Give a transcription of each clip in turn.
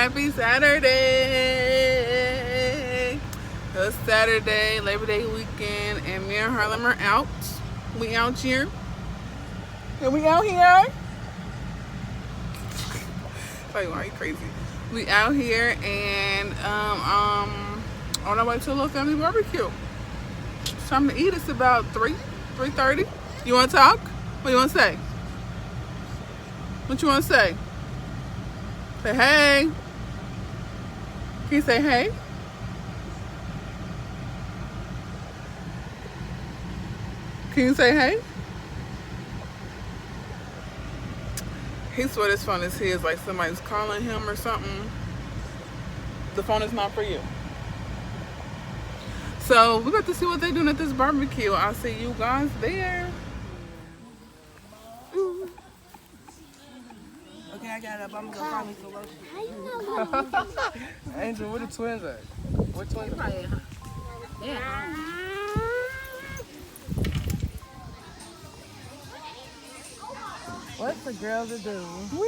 Happy Saturday. It's Saturday, Labor Day weekend, and me and Harlem are out. We out here. And we out here. Why are you crazy? We out here and on our way to a little family barbecue. It's time to eat. It's about 3:30. You want to talk? What do you want to say? What you want to say? Say hey. Can you say hey? Can you say hey? He swear this phone is his, like somebody's calling him or something. The phone is not for you. So we got to see what they're doing at this barbecue. I'll see you guys there. Okay, I got up. I'm gonna go find me some lotion. Angel, where the twins at? What twins? Yeah. What's a girl to do? Wee!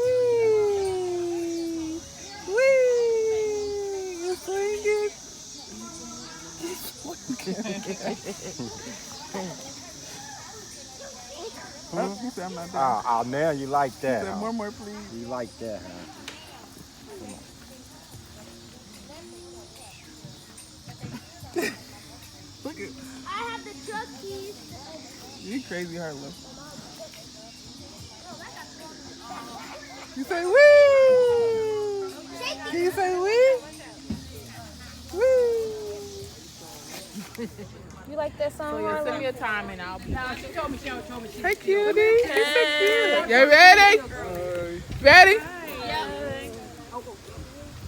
Wee! You swinging? Oh, he said I'm not done. Oh, now you like that. He said, Huh? more, please. You like that, huh? Look at I have the truck keys. you, crazy Harlem. You say wee! Can you say wee? Wee! You like that song, Harlem? Send me a time and I'll be. Hey, cutie. You're so cute. You ready? Ready?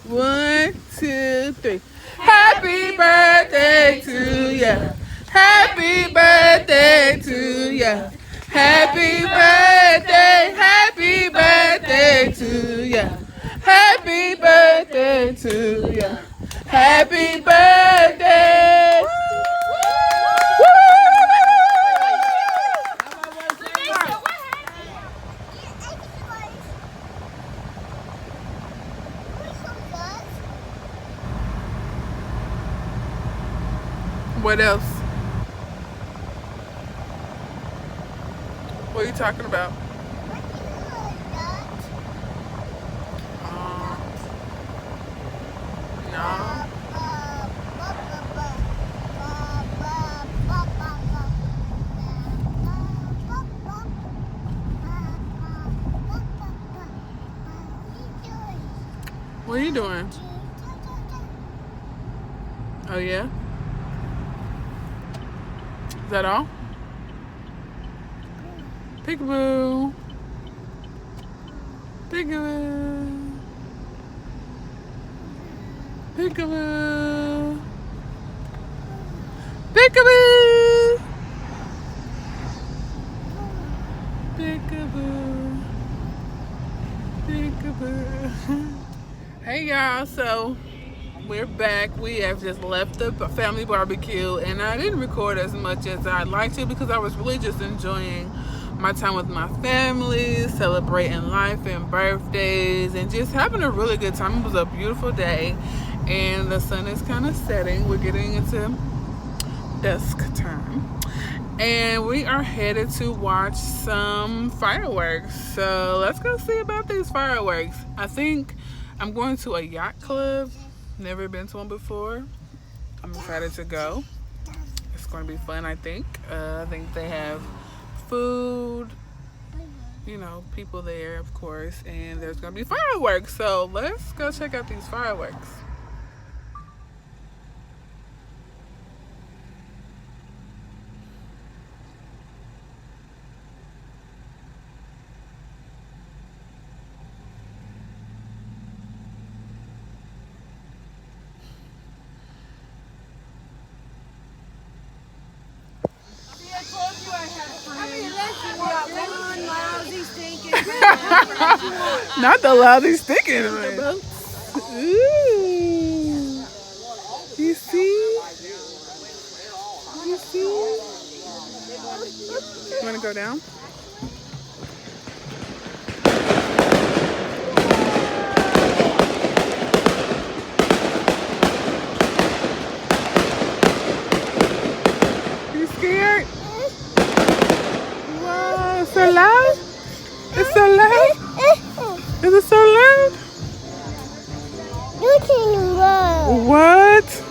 One, two, three. Happy birthday to ya. Happy birthday to ya. Happy birthday to ya. Happy birthday to ya. Happy birthday. What else? What are you talking about? No. What are you doing? Oh yeah? Is that all? Peekaboo. Peekaboo. Peekaboo. Peekaboo. Peekaboo. Peekaboo. Hey y'all, so we're back. We have just left the family barbecue and I didn't record as much as I'd like to because I was really just enjoying my time with my family, celebrating life and birthdays and just having a really good time. It was a beautiful day and the sun is kind of setting. We're getting into dusk time and we are headed to watch some fireworks. So let's go see about these fireworks. I think I'm going to a yacht club. Never been to one before. I'm excited to go. It's going to be fun, I think. I think they have food, you know, people there, of course, and there's going to be fireworks. So let's go check out these fireworks. Not the lousy stinking man. Ooh. You see? You see? You want to go down? It's so loud. Is it so loud? What?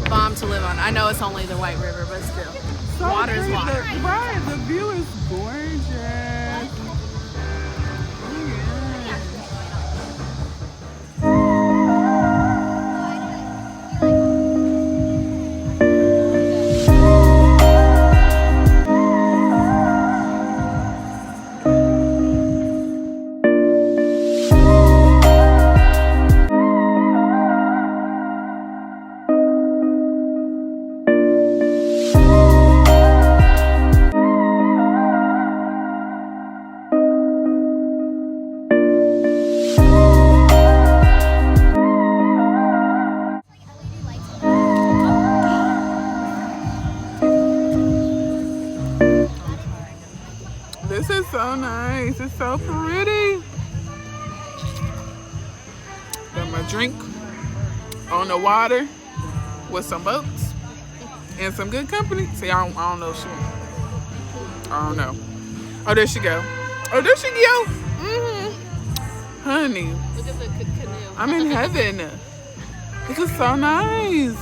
Bomb to live on. I know it's only the White River, but still. So Water's pretty. water. Right, the view is gorgeous. This is so nice. It's so pretty. Got my drink on the water with some boats and some good company. See, I don't know if she. I don't know. Oh, there she go. Oh, there she go. Honey, Look at the canoe. I'm in heaven. This is so nice.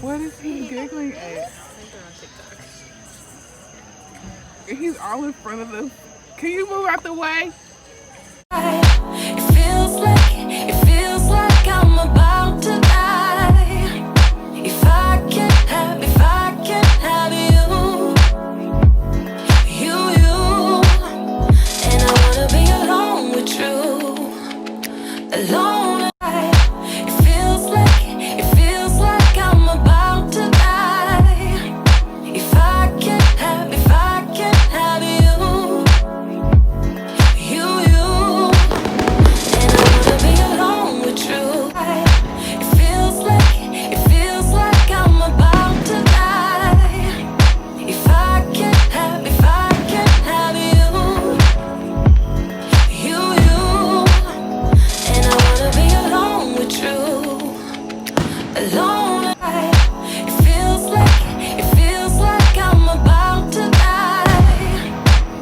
What is he giggling at? He's all in front of the. Can you move out the way? It feels like I'm about to die. If I can't have you, and I wanna be alone with you, alone. It feels like I'm about to die. If I can't have you, and I wanna be alone with you. It feels like I'm about to die. If I can't have you, and I wanna be alone with you, alone. It feels like I'm about to die.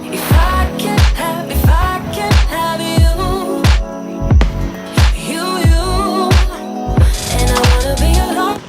If I can't have you, and I wanna be alone.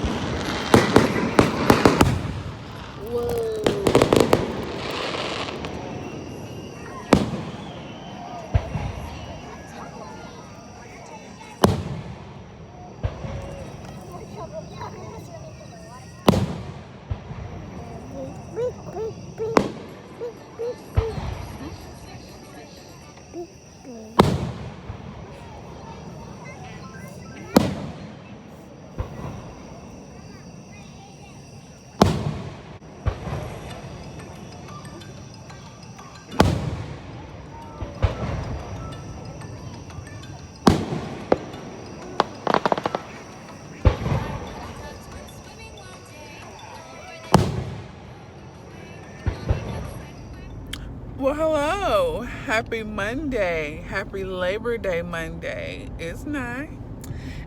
Well, hello. Happy Monday. Happy Labor Day Monday. It's 9.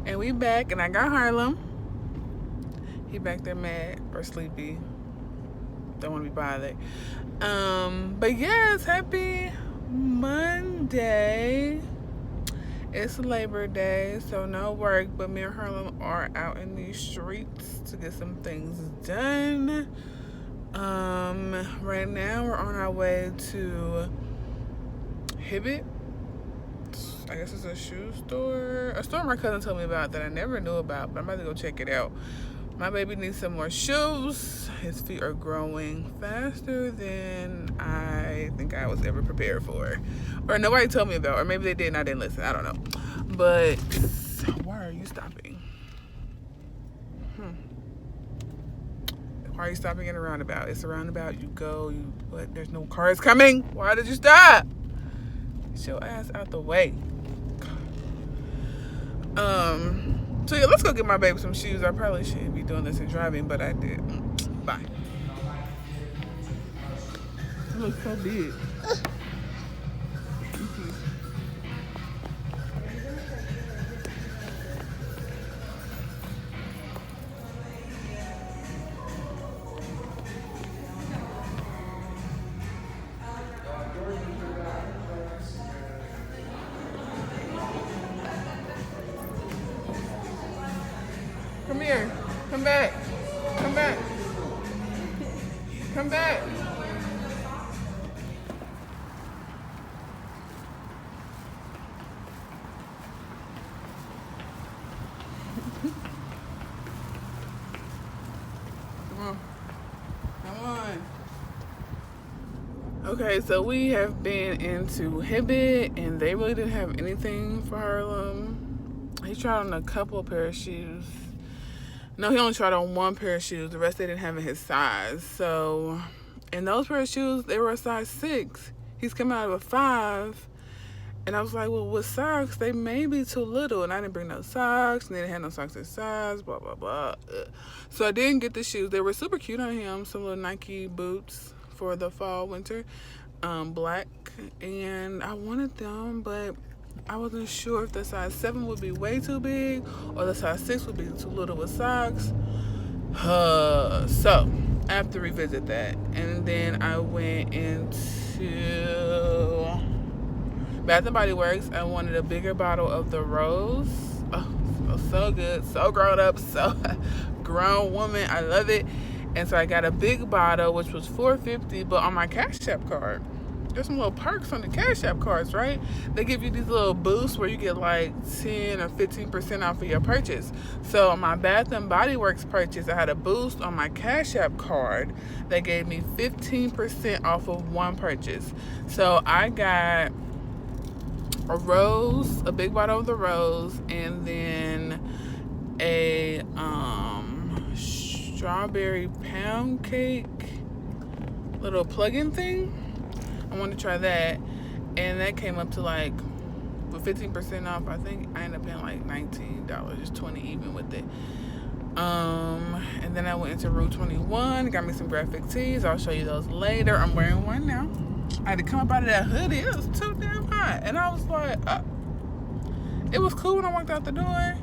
And we back. And I got Harlem. He back there mad or sleepy. Don't want to be bothered. But yes, happy Monday. It's Labor Day, so no work. But me and Harlem are out in these streets to get some things done. Right now we're on our way to Hibbett. I guess it's a shoe store. A store my cousin told me about that I never knew about, but I'm about to go check it out. My baby needs some more shoes. His feet are growing faster than I think I was ever prepared for. Or nobody told me about, or maybe they did and I didn't listen. I don't know. But why are you stopping? Why are you stopping in a roundabout? It's a roundabout. You go. But there's no cars coming. Why did you stop? Get your ass out the way. So yeah, let's go get my baby some shoes. I probably shouldn't be doing this and driving, but I did. Bye. It looks so big. Come here. Come back. Come back. Come back. Come on. Come on. Okay, so we have been into Hibbett, and they really didn't have anything for Harlem. He tried on a couple of pair of shoes. No, he only tried on one pair of shoes. The rest they didn't have in his size. So, and those pair of shoes, they were a size 6. He's come out of a 5. And I was like, well, with socks, they may be too little. And I didn't bring no socks. And they didn't have no socks in size, blah, blah, blah. So I didn't get the shoes. They were super cute on him. Some little Nike boots for the fall, winter. Black. And I wanted them, but I wasn't sure if the size 7 would be way too big or the size 6 would be too little with socks. So I have to revisit that. And then I went into Bath & Body Works. I wanted a bigger bottle of the Rose. Oh, smells so good. So grown up. So grown woman. I love it. And so I got a big bottle, which was $4.50, but on my Cash App card. There's some little perks on the Cash App cards, right? They give you these little boosts where you get like 10 or 15% off of your purchase. So on my Bath & Body Works purchase, I had a boost on my Cash App card that gave me 15% off of one purchase. So I got a Rose, a big bottle of the Rose, and then a strawberry pound cake little plug-in thing. I wanted to try that, and that came up to like, with 15% off, I think I ended up paying like $19, just $20 even with it. And then I went into Rue 21, got me some graphic tees. I'll show you those later. I'm wearing one now. I had to come up out of that hoodie. It was too damn hot, and I was like, it was cool when I walked out the door,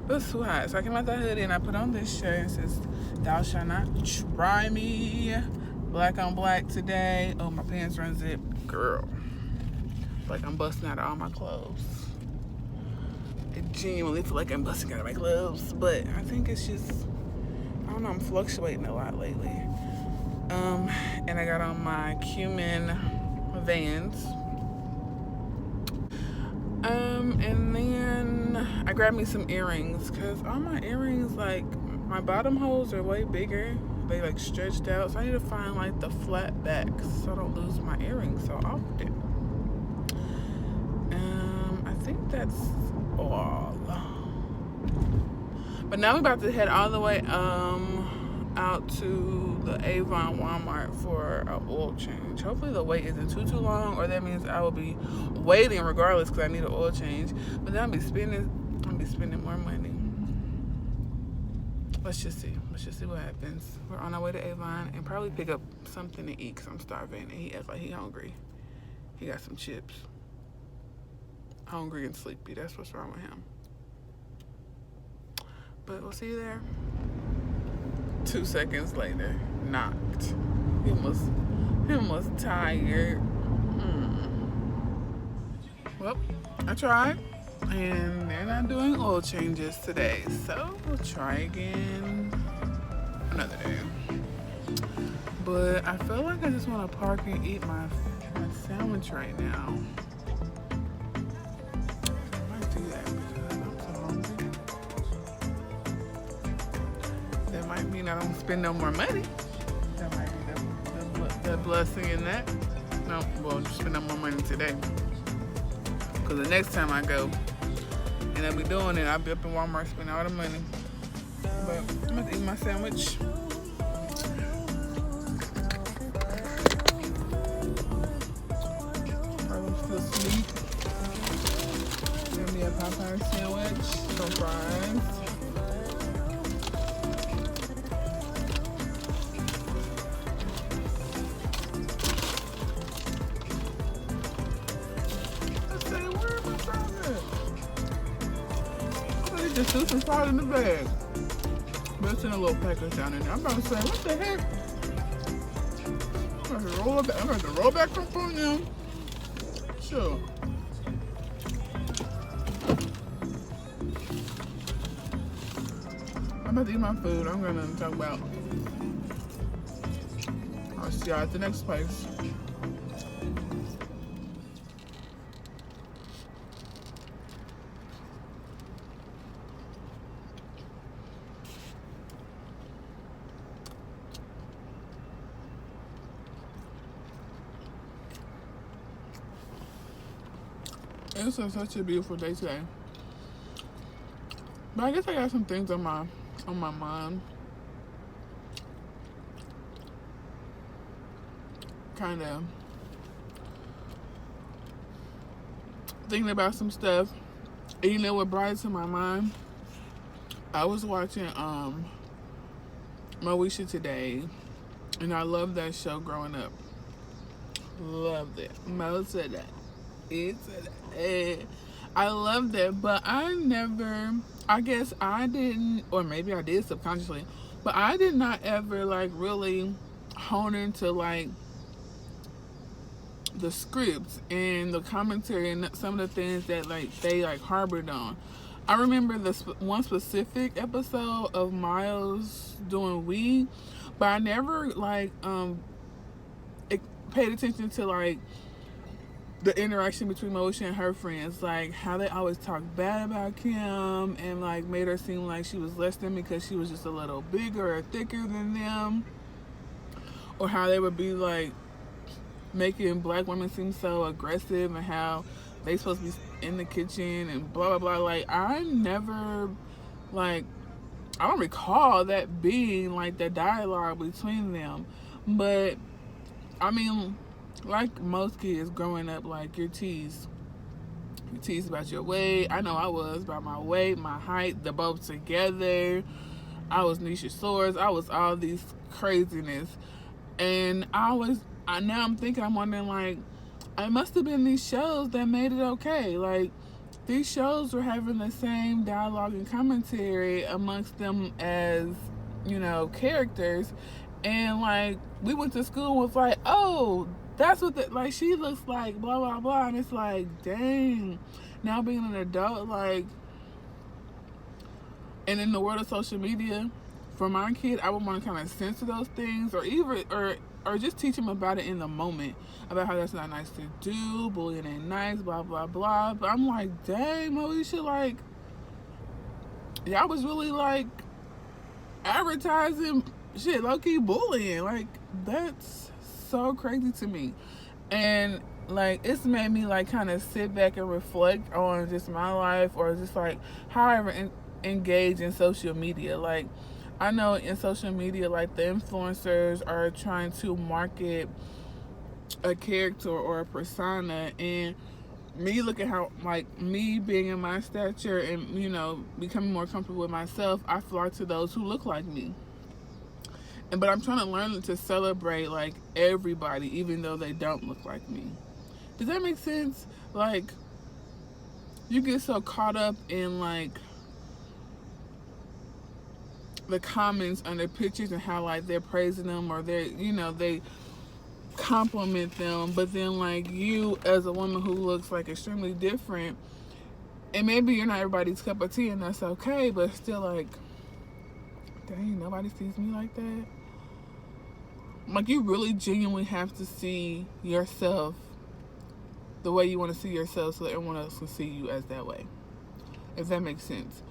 but it's too hot. So I came out that hoodie and I put on this shirt. It says, "Thou shalt not try me." Black on black today. Oh, my pants are unzipped. Girl. Like I'm busting out of all my clothes. I genuinely feel like I'm busting out of my clothes. But I think it's just, I don't know, I'm fluctuating a lot lately. And I got on my cumin Vans. And then I grabbed me some earrings. Because all my earrings, like, my bottom holes are way bigger. They like stretched out, so I need to find like the flat backs so I don't lose my earrings so often. I think that's all. But now we're about to head all the way out to the Avon Walmart for an oil change. Hopefully the wait isn't too long, or that means I will be waiting regardless because I need an oil change. But then I'll be spending more money. Let's just see what happens. We're on our way to Avon and probably pick up something to eat because I'm starving. And he acts like he hungry. He got some chips. Hungry and sleepy. That's what's wrong with him. But we'll see you there. 2 seconds later, knocked. He was tired. Well, I tried. And they're not doing oil changes today, so we'll try again another day. But I feel like I just want to park and eat my sandwich right now. I might do that because I'm so hungry. That might mean I don't spend no more money. That might be the blessing in that. No, well, just spend no more money today. Because the next time I go, and I'll be doing it, I'll be up in Walmart spending all the money. But I'm gonna eat my sandwich. Probably still asleep. Gonna be a Popeye sandwich. fries. Let's see, where are my fries at? They just threw some fries in the bag. But it's in a little package down in there. I'm about to say, what the heck? I'm going to roll back up on them. Sure. I'm about to eat my food. I'm going to talk about. I'll see y'all at the next place. It's such a beautiful day today. But I guess I got some things on my mind. Kind of thinking about some stuff. And you know what brought it to my mind? I was watching Moesha today, and I loved that show growing up. Loved it. Most of that. I loved it, but I guess I didn't, or maybe I did subconsciously, but I did not ever like really hone into like the scripts and the commentary and some of the things that like they like harbored on. I remember this one specific episode of Miles doing weed, but I never like paid attention to like the interaction between Moesha and her friends, like how they always talked bad about Kim and like made her seem like she was less than because she was just a little bigger or thicker than them, or how they would be like making black women seem so aggressive and how they supposed to be in the kitchen and blah blah blah. Like I don't recall that being like the dialogue between them, but I mean, like most kids growing up, like you're teased about your weight. I know I was, about my weight, my height, the both together. I was Nisha Swords. I was all these craziness. And now I'm wondering, like, it must have been these shows that made it okay. Like, these shows were having the same dialogue and commentary amongst them as, you know, characters. And, like, we went to school with, like, oh, that's what like she looks like, blah blah blah, and it's like, dang, now being an adult, like, and in the world of social media, for my kid, I would want to kind of censor those things, or even or just teach him about it in the moment, about how that's not nice to do, bullying ain't nice, blah blah blah. But I'm like, dang, Moesha, like, y'all was really like advertising shit, low-key bullying, like, that's so crazy to me. And like it's made me like kind of sit back and reflect on just my life, or just like how I ever engage in social media. Like I know in social media, like the influencers are trying to market a character or a persona, and me looking how, like, me being in my stature and, you know, becoming more comfortable with myself, I flock to those who look like me. But I'm trying to learn to celebrate, like, everybody, even though they don't look like me. Does that make sense? Like, you get so caught up in, like, the comments under pictures and how, like, they're praising them, or they're, you know, they compliment them. But then, like, you as a woman who looks, like, extremely different, and maybe you're not everybody's cup of tea, and that's okay, but still, like, dang, nobody sees me like that. Like, you really genuinely have to see yourself the way you want to see yourself, so that everyone else can see you as that way, if that makes sense.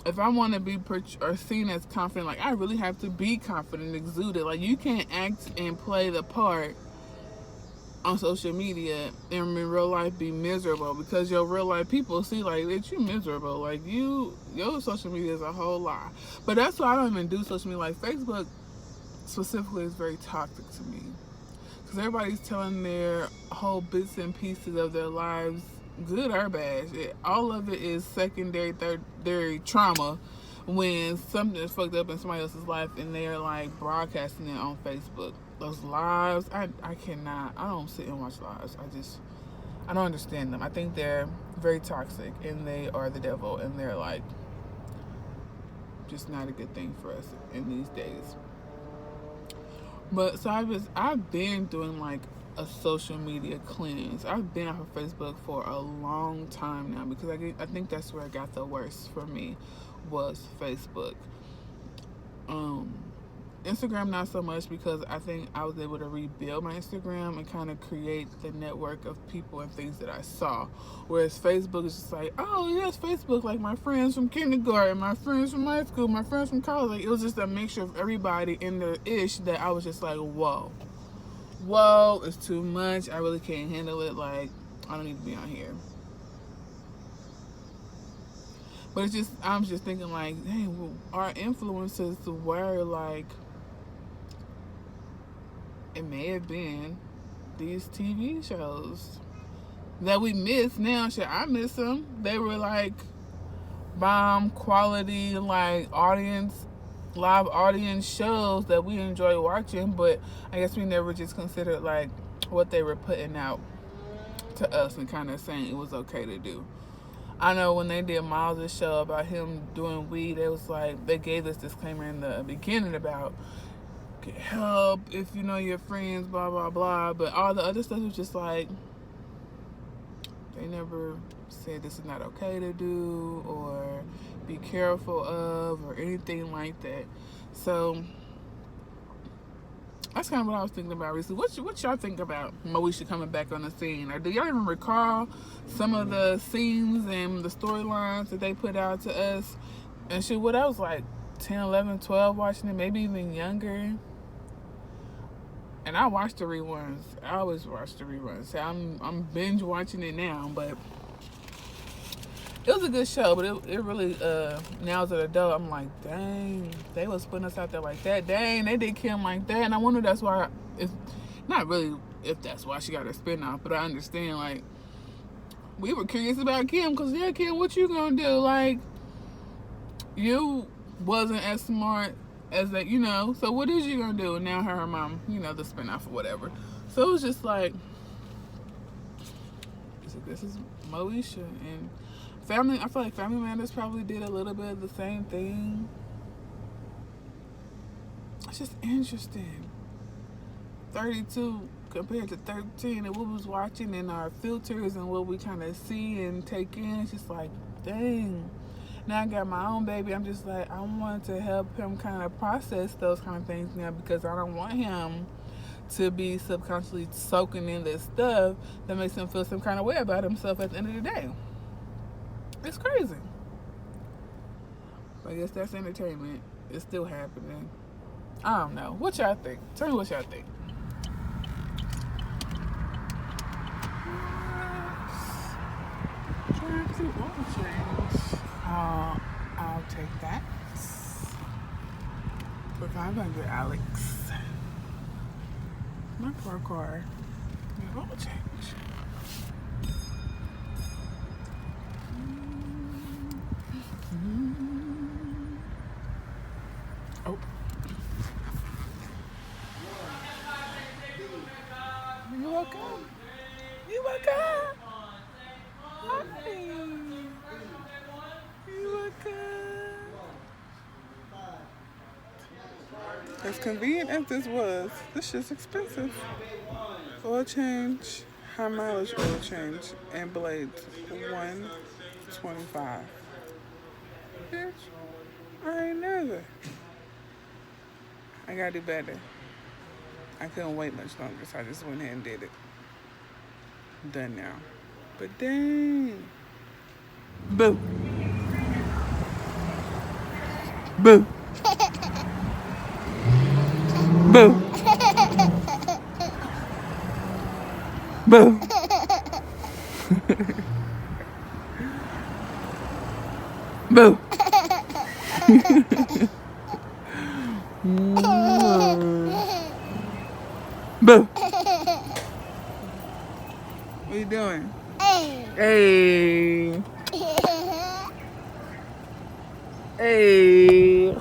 If I want to be or seen as confident, like, I really have to be confident, exude it. Like, you can't act and play the part on social media and in real life be miserable, because your real life people see, like, that you miserable. Like, your social media is a whole lie. But that's why I don't even do social media. Like, Facebook specifically is very toxic to me, because everybody's telling their whole bits and pieces of their lives good or bad. All of it is secondary, thirdary trauma when something is fucked up in somebody else's life and they're like broadcasting it on Facebook. Those lives, I cannot. I don't sit and watch lives. I don't understand them. I think they're very toxic and they are the devil and they're like just not a good thing for us in these days. But so I've been doing like a social media cleanse. I've been off of Facebook for a long time now because I think that's where it got the worst for me was Facebook. Instagram not so much because I think I was able to rebuild my Instagram and kind of create the network of people and things that I saw. Whereas Facebook is just like, oh yes, Facebook, like my friends from kindergarten, my friends from high school, my friends from college. Like, it was just a mixture of everybody in the ish that I was just like, whoa, it's too much. I really can't handle it. Like, I don't need to be on here. But it's just, I'm just thinking like, dang, well, our influences were like, it may have been these TV shows that we miss now. Shit, I miss them. They were like bomb quality, like live audience shows that we enjoy watching, but I guess we never just considered like what they were putting out to us and kind of saying it was okay to do. I know when they did Miles' show about him doing weed, it was like they gave this disclaimer in the beginning about get help if you know your friends, blah blah blah, but all the other stuff was just like they never said this is not okay to do or be careful of or anything like that. So that's kind of what I was thinking about recently. What y'all think about Moesha coming back on the scene? Or do y'all even recall some of the scenes and the storylines that they put out to us? And shit, what I was like 10, 11, 12 watching it, maybe even younger. And I watch the reruns. I always watch the reruns. So I'm binge watching it now, but it was a good show. But it really now as an adult, I'm like, dang, they was putting us out there like that. Dang, they did Kim like that. And I wonder that's why. It's not really if that's why she got a spinoff, but I understand like we were curious about Kim because yeah, Kim, what you gonna do? Like you wasn't as smart as that, you know, so what is you gonna do? And now her mom, you know, the spinoff or whatever. So it was just like, this is Moesha and Family. I feel like Family Matters probably did a little bit of the same thing. It's just interesting. 32 compared to 13 and what we was watching and our filters and what we kind of see and take in. It's just like, dang. Now I got my own baby. I'm just like, I want to help him kind of process those kind of things now because I don't want him to be subconsciously soaking in this stuff that makes him feel some kind of way about himself at the end of the day. It's crazy. But I guess that's entertainment. It's still happening. I don't know. What y'all think? Tell me what y'all think. Trying to oil change. I'll take that for 500, Alex. My poor car. Oil change. Oh. You're welcome. You're welcome. Hi. You're welcome. As convenient as this was, this shit's expensive. Oil change, high mileage oil change, and blades, $125. Bitch, I ain't never. I gotta do better. I couldn't wait much longer, so I just went ahead and did it. Done now. But dang. Boo. Boo. Boo. Boo. Boo. Boo. What are you doing? Hey. Hey.